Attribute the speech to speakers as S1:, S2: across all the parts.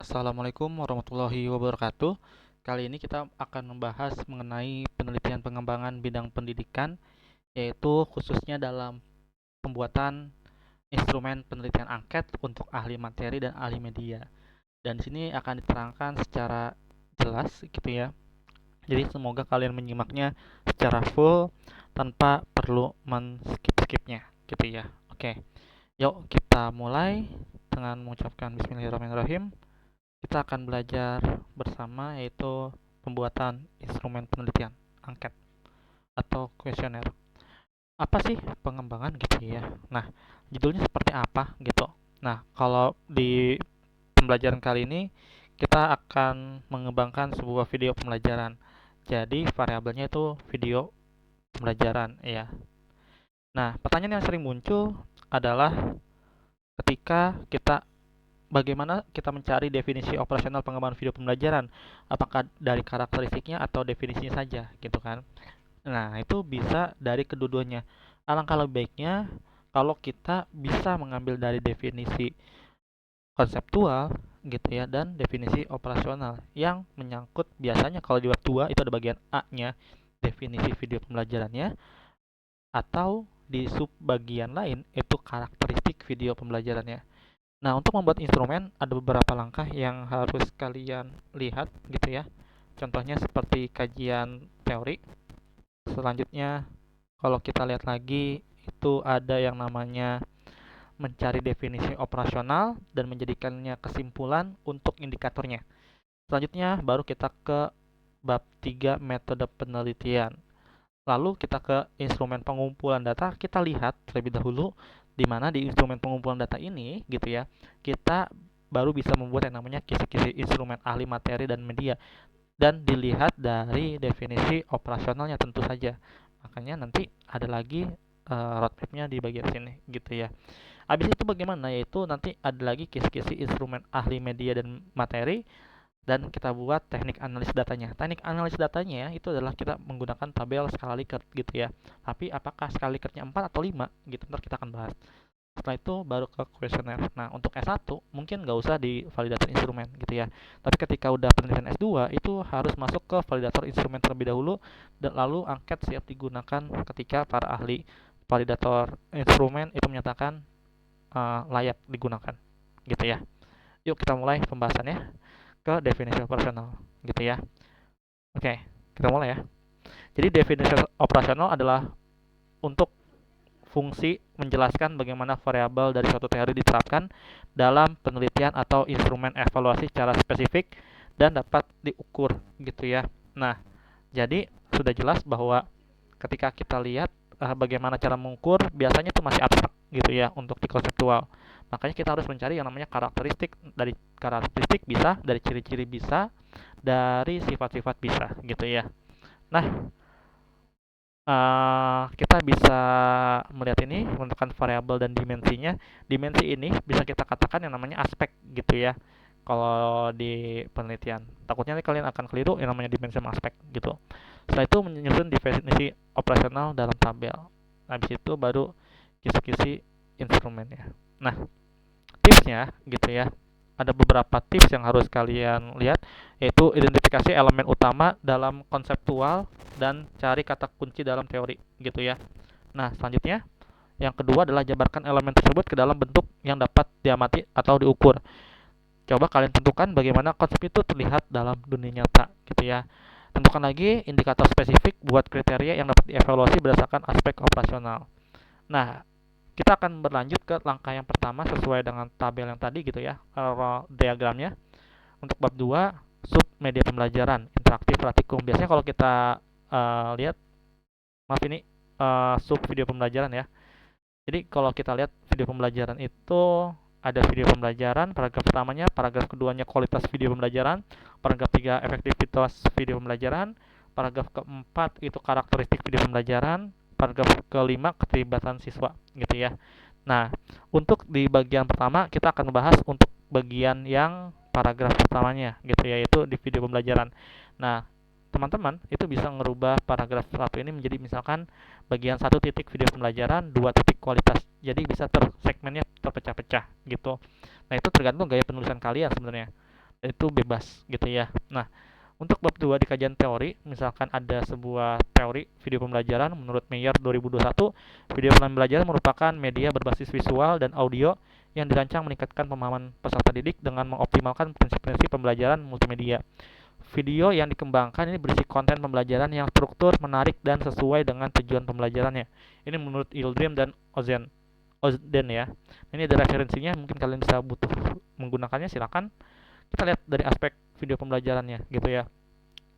S1: Assalamualaikum warahmatullahi wabarakatuh. Kali ini kita akan membahas mengenai penelitian pengembangan bidang pendidikan, yaitu khususnya dalam pembuatan instrumen penelitian angket untuk ahli materi dan ahli media. Dan di sini akan diterangkan secara jelas gitu ya. Jadi semoga kalian menyimaknya secara full tanpa perlu men-skip-skipnya gitu ya. Oke, yuk kita mulai dengan mengucapkan Bismillahirrahmanirrahim. Kita akan belajar bersama yaitu pembuatan instrumen penelitian angket atau kuesioner. Apa sih pengembangan gitu ya? Nah, judulnya seperti apa gitu. Nah, kalau di pembelajaran kali ini kita akan mengembangkan sebuah video pembelajaran. Jadi variabelnya itu video pembelajaran ya. Nah, pertanyaan yang sering muncul adalah ketika kita bagaimana kita mencari definisi operasional pengembangan video pembelajaran? Apakah dari karakteristiknya atau definisinya saja, gitu kan? Nah, itu bisa dari kedua-duanya. Alangkah lebih baiknya kalau kita bisa mengambil dari definisi konseptual gitu ya dan definisi operasional yang menyangkut biasanya kalau di bab 2 itu ada bagian A-nya, definisi video pembelajarannya, atau di sub bagian lain itu karakteristik video pembelajarannya. Nah, untuk membuat instrumen ada beberapa langkah yang harus kalian lihat gitu ya. Contohnya seperti kajian teori. Selanjutnya, kalau kita lihat lagi itu ada yang namanya mencari definisi operasional dan menjadikannya kesimpulan untuk indikatornya. Selanjutnya, baru kita ke bab 3 metode penelitian. Lalu kita ke instrumen pengumpulan data, kita lihat terlebih dahulu di mana di instrumen pengumpulan data ini gitu ya, kita baru bisa membuat yang namanya kisi-kisi instrumen ahli materi dan media dan dilihat dari definisi operasionalnya tentu saja. Makanya nanti ada lagi roadmapnya di bagian sini gitu ya. Habis itu bagaimana? Yaitu nanti ada lagi kisi-kisi instrumen ahli media dan materi dan kita buat teknik analis datanya. Teknik analis datanya itu adalah kita menggunakan tabel skala Likert gitu ya. Tapi apakah skala Likertnya 4 atau 5 gitu, ntar kita akan bahas. Setelah itu baru ke kuesioner. Nah, untuk S1 mungkin nggak usah di validator instrumen gitu ya. Tapi ketika udah penelitian S2 itu harus masuk ke validator instrumen terlebih dahulu dan lalu angket siap digunakan ketika para ahli validator instrumen itu menyatakan layak digunakan gitu ya. Yuk kita mulai pembahasannya ke definisi operasional gitu ya. Oke, kita mulai ya. Jadi definisi operasional adalah untuk fungsi menjelaskan bagaimana variabel dari suatu teori diterapkan dalam penelitian atau instrumen evaluasi secara spesifik dan dapat diukur gitu ya. Nah, jadi sudah jelas bahwa ketika kita lihat bagaimana cara mengukur, biasanya itu masih abstrak gitu ya untuk di konseptual. Makanya kita harus mencari yang namanya karakteristik. Dari karakteristik bisa, dari ciri-ciri bisa, dari sifat-sifat bisa gitu ya. Nah, kita bisa melihat ini menentukan variabel dan dimensinya. Dimensi ini bisa kita katakan yang namanya aspek gitu ya. Kalau di penelitian, takutnya nih kalian akan keliru yang namanya dimensi sama aspek gitu. Setelah itu menyusun definisi operasional dalam tabel. Habis itu baru kisi-kisi instrumennya. Nah, tipsnya gitu ya. Ada beberapa tips yang harus kalian lihat, yaitu identifikasi elemen utama dalam konseptual dan cari kata kunci dalam teori gitu ya. Nah, selanjutnya yang kedua adalah jabarkan elemen tersebut ke dalam bentuk yang dapat diamati atau diukur. Coba kalian tentukan bagaimana konsep itu terlihat dalam dunia nyata gitu ya. Tentukan lagi indikator spesifik buat kriteria yang dapat dievaluasi berdasarkan aspek operasional. Nah, kita akan berlanjut ke langkah yang pertama sesuai dengan tabel yang tadi gitu ya, diagramnya. Untuk bab 2, sub media pembelajaran, interaktif praktikum. Biasanya kalau kita lihat, maaf ini sub video pembelajaran ya. Jadi kalau kita lihat video pembelajaran itu ada video pembelajaran, paragraf pertamanya, paragraf keduanya kualitas video pembelajaran, paragraf 3 efektivitas video pembelajaran, paragraf keempat itu karakteristik video pembelajaran, paragraf kelima keterlibatan siswa gitu ya. Nah, untuk di bagian pertama kita akan bahas untuk bagian yang paragraf pertamanya gitu ya, yaitu di video pembelajaran. Nah, teman-teman itu bisa merubah paragraf satu ini menjadi misalkan bagian satu titik video pembelajaran, dua titik kualitas. Jadi bisa segmennya terpecah-pecah gitu. Nah, itu tergantung gaya penulisan kalian sebenarnya. itu bebas gitu ya. Nah, untuk bab 2 di kajian teori, misalkan ada sebuah teori video pembelajaran menurut Meyer 2021, video pembelajaran merupakan media berbasis visual dan audio yang dirancang meningkatkan pemahaman peserta didik dengan mengoptimalkan prinsip-prinsip pembelajaran multimedia. Video yang dikembangkan ini berisi konten pembelajaran yang struktur, menarik, dan sesuai dengan tujuan pembelajarannya. Ini menurut Yildirim dan Ozden ya. Ini ada referensinya, mungkin kalian bisa butuh menggunakannya, silakan. Kita lihat dari aspek video pembelajarannya gitu ya.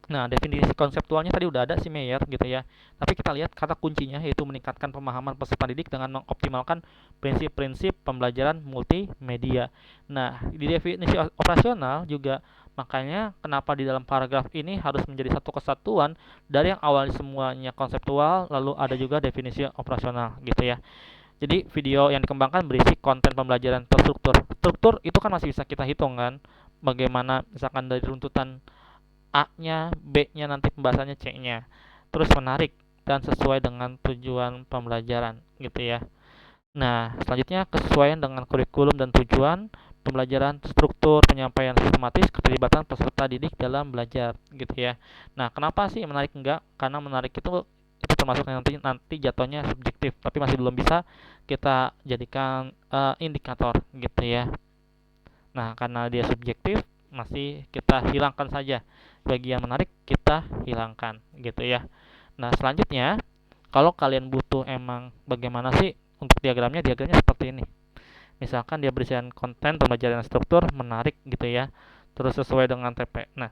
S1: Nah, definisi konseptualnya tadi udah ada si Meyer gitu ya. Tapi kita lihat kata kuncinya yaitu meningkatkan pemahaman peserta didik dengan mengoptimalkan prinsip-prinsip pembelajaran multimedia. Nah, di definisi operasional juga makanya kenapa di dalam paragraf ini harus menjadi satu kesatuan dari yang awalnya semuanya konseptual lalu ada juga definisi operasional gitu ya. Jadi video yang dikembangkan berisi konten pembelajaran terstruktur. Struktur itu kan masih bisa kita hitung kan. Bagaimana misalkan dari runtutan A-nya, B-nya nanti pembahasannya C-nya. Terus menarik dan sesuai dengan tujuan pembelajaran gitu ya. Nah, selanjutnya kesesuaian dengan kurikulum dan tujuan pembelajaran, struktur, penyampaian sistematis, keterlibatan peserta didik dalam belajar gitu ya. Nah, kenapa sih menarik enggak? Karena menarik itu termasuk nanti jatuhnya subjektif, tapi masih belum bisa kita jadikan indikator gitu ya. Nah, karena dia subjektif, masih kita hilangkan saja. Bagian menarik kita hilangkan gitu ya. Nah, selanjutnya kalau kalian butuh emang bagaimana sih untuk diagramnya seperti ini. Misalkan dia berisikan konten pembelajaran struktur menarik gitu ya. Terus sesuai dengan TP. Nah,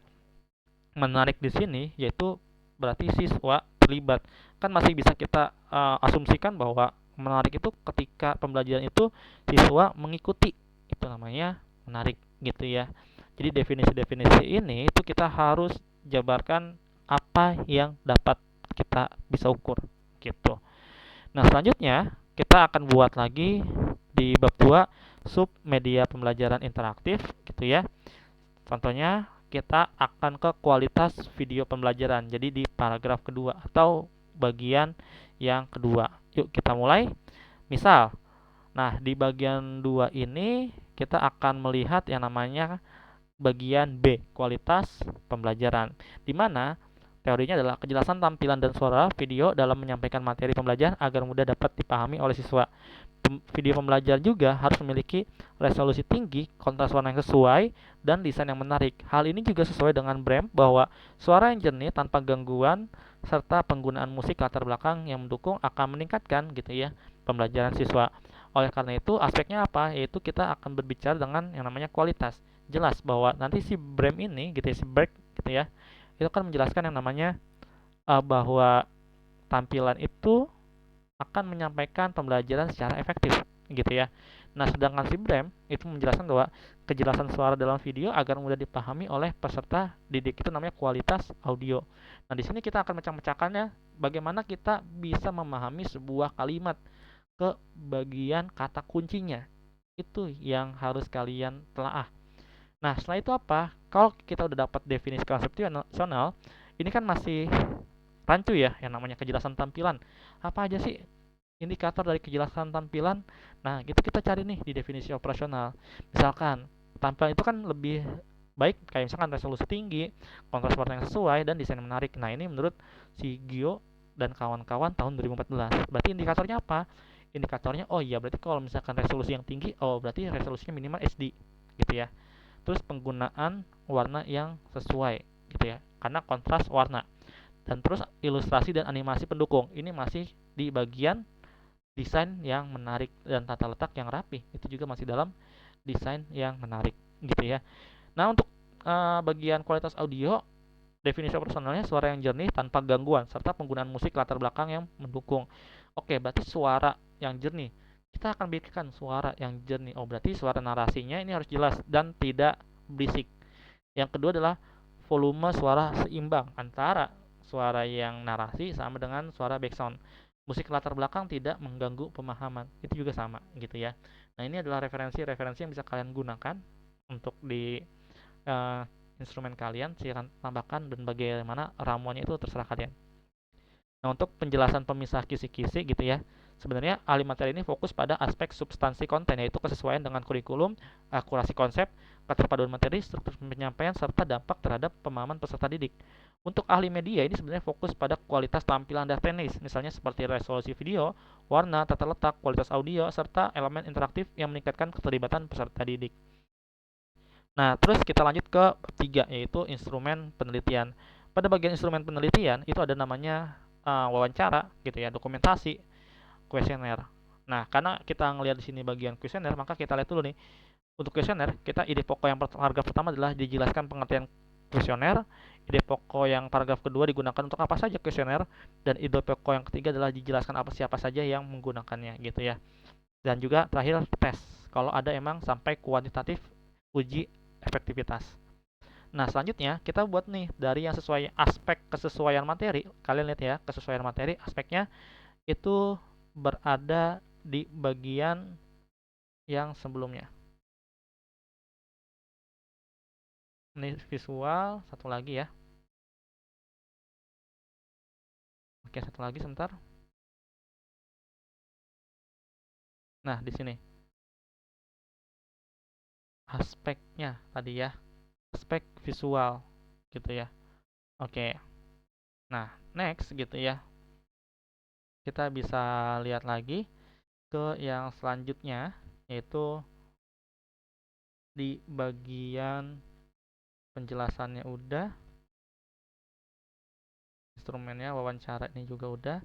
S1: menarik di sini yaitu berarti siswa terlibat. Kan masih bisa kita asumsikan bahwa menarik itu ketika pembelajaran itu siswa mengikuti. Itu namanya menarik gitu ya. Jadi definisi-definisi ini itu kita harus jabarkan apa yang dapat kita bisa ukur gitu. Nah, selanjutnya kita akan buat lagi di bab 2 sub media pembelajaran interaktif gitu ya. Contohnya kita akan ke kualitas video pembelajaran. Jadi di paragraf kedua atau bagian yang kedua. Yuk kita mulai. Misal, nah di bagian 2 ini kita akan melihat yang namanya bagian B, kualitas pembelajaran. Di mana teorinya adalah kejelasan tampilan dan suara video dalam menyampaikan materi pembelajaran agar mudah dapat dipahami oleh siswa. Video pembelajaran juga harus memiliki resolusi tinggi, kontras warna yang sesuai, dan desain yang menarik. Hal ini juga sesuai dengan Brem bahwa suara yang jernih tanpa gangguan serta penggunaan musik latar belakang yang mendukung akan meningkatkan gitu ya pembelajaran siswa. Oleh karena itu aspeknya apa? Yaitu kita akan berbicara dengan yang namanya kualitas. Jelas bahwa nanti si Brem ini gitu ya, si Berg gitu ya, itu kan menjelaskan yang namanya bahwa tampilan itu akan menyampaikan pembelajaran secara efektif gitu ya. Nah, sedangkan si Brem itu menjelaskan bahwa kejelasan suara dalam video agar mudah dipahami oleh peserta didik itu namanya kualitas audio. Nah, di sini kita akan mecah-mecahkannya bagaimana kita bisa memahami sebuah kalimat ke bagian kata kuncinya. Itu yang harus kalian telaah. Nah, setelah itu apa? Kalau kita udah dapat definisi konseptual, ini kan masih rancu ya yang namanya kejelasan tampilan. Apa aja sih indikator dari kejelasan tampilan? Nah, gitu kita cari nih di definisi operasional. Misalkan, tampilan itu kan lebih baik kayak misalkan resolusi tinggi, kontras warna yang sesuai, dan desain yang menarik. Nah, ini menurut si Gio dan kawan-kawan tahun 2014. Berarti indikatornya apa? Indikatornya, oh iya berarti kalau misalkan resolusi yang tinggi, oh berarti resolusinya minimal SD gitu ya. Terus penggunaan warna yang sesuai gitu ya, karena kontras warna. Dan terus ilustrasi dan animasi pendukung. Ini masih di bagian desain yang menarik dan tata letak yang rapi. Itu juga masih dalam desain yang menarik gitu ya. Nah, untuk bagian kualitas audio, definisi personalnya suara yang jernih tanpa gangguan serta penggunaan musik latar belakang yang mendukung. Oke, berarti suara yang jernih. Kita akan bikin suara yang jernih. Oh, berarti suara narasinya ini harus jelas dan tidak berisik. Yang kedua adalah volume suara seimbang antara suara yang narasi sama dengan suara background. Musik latar belakang tidak mengganggu pemahaman. Itu juga sama gitu ya. Nah, ini adalah referensi-referensi yang bisa kalian gunakan untuk di uh, instrumen kalian. Silakan tambahkan dan bagaimana ramuannya itu terserah kalian. Nah, untuk penjelasan pemisah kisi-kisi gitu ya. Sebenarnya ahli materi ini fokus pada aspek substansi konten, yaitu kesesuaian dengan kurikulum, akurasi konsep, keterpaduan materi, struktur penyampaian, serta dampak terhadap pemahaman peserta didik. Untuk ahli media ini sebenarnya fokus pada kualitas tampilan dan teknis, misalnya seperti resolusi video, warna, tata letak, kualitas audio, serta elemen interaktif yang meningkatkan keterlibatan peserta didik. Nah, terus kita lanjut ke bab 3, yaitu instrumen penelitian. Pada bagian instrumen penelitian itu ada namanya wawancara gitu ya, dokumentasi, kuesioner. Nah, karena kita ngelihat di sini bagian kuesioner, maka kita lihat dulu nih. Untuk kuesioner, kita ide pokok yang paragraf pertama adalah dijelaskan pengertian kuesioner. Ide pokok yang paragraf kedua digunakan untuk apa saja kuesioner, dan ide pokok yang ketiga adalah dijelaskan apa siapa saja yang menggunakannya gitu ya. Dan juga terakhir tes. Kalau ada emang sampai kuantitatif uji efektivitas. Nah, selanjutnya kita buat nih dari yang sesuai aspek kesesuaian materi. Kalian lihat ya, kesesuaian materi aspeknya itu berada di bagian yang sebelumnya. Ini visual, satu lagi ya. Oke, satu lagi sebentar. Nah, di sini aspeknya tadi ya, aspek visual gitu ya. Oke. Nah, next gitu ya. Kita bisa lihat lagi ke yang selanjutnya, yaitu di bagian penjelasannya udah, instrumennya wawancara ini juga udah.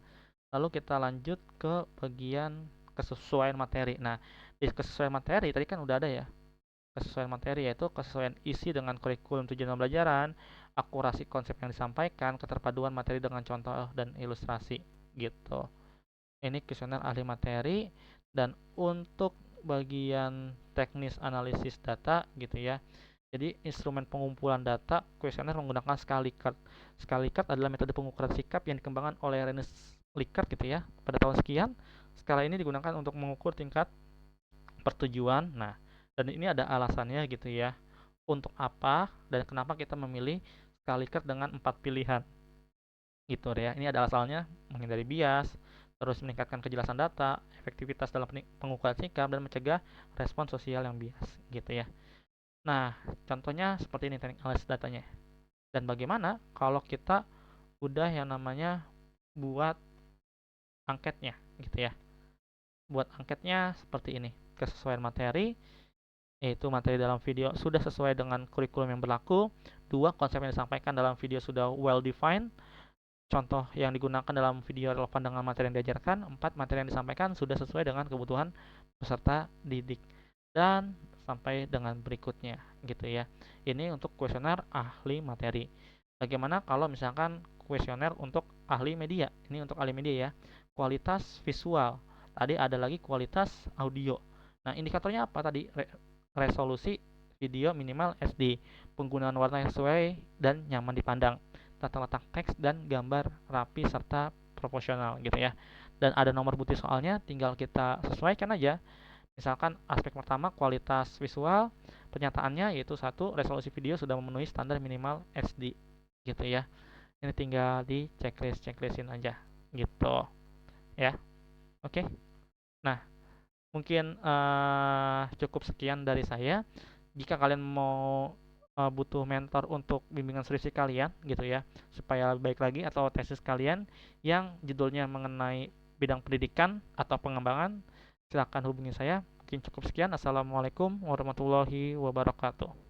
S1: Lalu kita lanjut ke bagian kesesuaian materi. Nah, di kesesuaian materi tadi kan udah ada ya. Kesesuaian materi yaitu kesesuaian isi dengan kurikulum tujuan pembelajaran, akurasi konsep yang disampaikan, keterpaduan materi dengan contoh dan ilustrasi gitu. Ini kuesioner ahli materi. Dan untuk bagian teknis analisis data gitu ya. Jadi instrumen pengumpulan data kuesioner menggunakan Scalicard. Scalicard adalah metode pengukuran sikap yang dikembangkan oleh René Likert gitu ya pada tahun sekian. Skala ini digunakan untuk mengukur tingkat pertujuan. Nah, dan ini ada alasannya gitu ya. Untuk apa dan kenapa kita memilih Scalicard dengan 4 pilihan. Gitu ya. Ini ada alasannya, menghindari bias, terus meningkatkan kejelasan data, efektivitas dalam pengukuran sikap, dan mencegah respon sosial yang bias gitu ya. Nah, contohnya seperti ini teknik analisis datanya. Dan bagaimana kalau kita udah yang namanya buat angketnya gitu ya. Buat angketnya seperti ini. Kesesuaian materi, yaitu materi dalam video sudah sesuai dengan kurikulum yang berlaku. 2. Konsep yang disampaikan dalam video sudah well defined. Contoh yang digunakan dalam video relevan dengan materi yang diajarkan. 4. Materi yang disampaikan sudah sesuai dengan kebutuhan peserta didik. Dan sampai dengan berikutnya gitu ya. Ini untuk kuesioner ahli materi. Bagaimana kalau misalkan kuesioner untuk ahli media? Ini untuk ahli media ya. Kualitas visual. Tadi ada lagi kualitas audio. Nah, indikatornya apa tadi? Resolusi video minimal SD, penggunaan warna yang sesuai dan nyaman dipandang, tata letak teks dan gambar rapi serta proporsional gitu ya. Dan ada nomor bukti soalnya, tinggal kita sesuaikan aja. Misalkan aspek pertama kualitas visual, pernyataannya yaitu 1. Resolusi video sudah memenuhi standar minimal SD gitu ya. Ini tinggal di checklistin aja gitu ya. Oke. Nah, mungkin cukup sekian dari saya. Jika kalian mau butuh mentor untuk bimbingan skripsi kalian gitu ya, supaya lebih baik lagi, atau tesis kalian yang judulnya mengenai bidang pendidikan atau pengembangan, silakan hubungi saya. Mungkin cukup sekian. Assalamualaikum warahmatullahi wabarakatuh.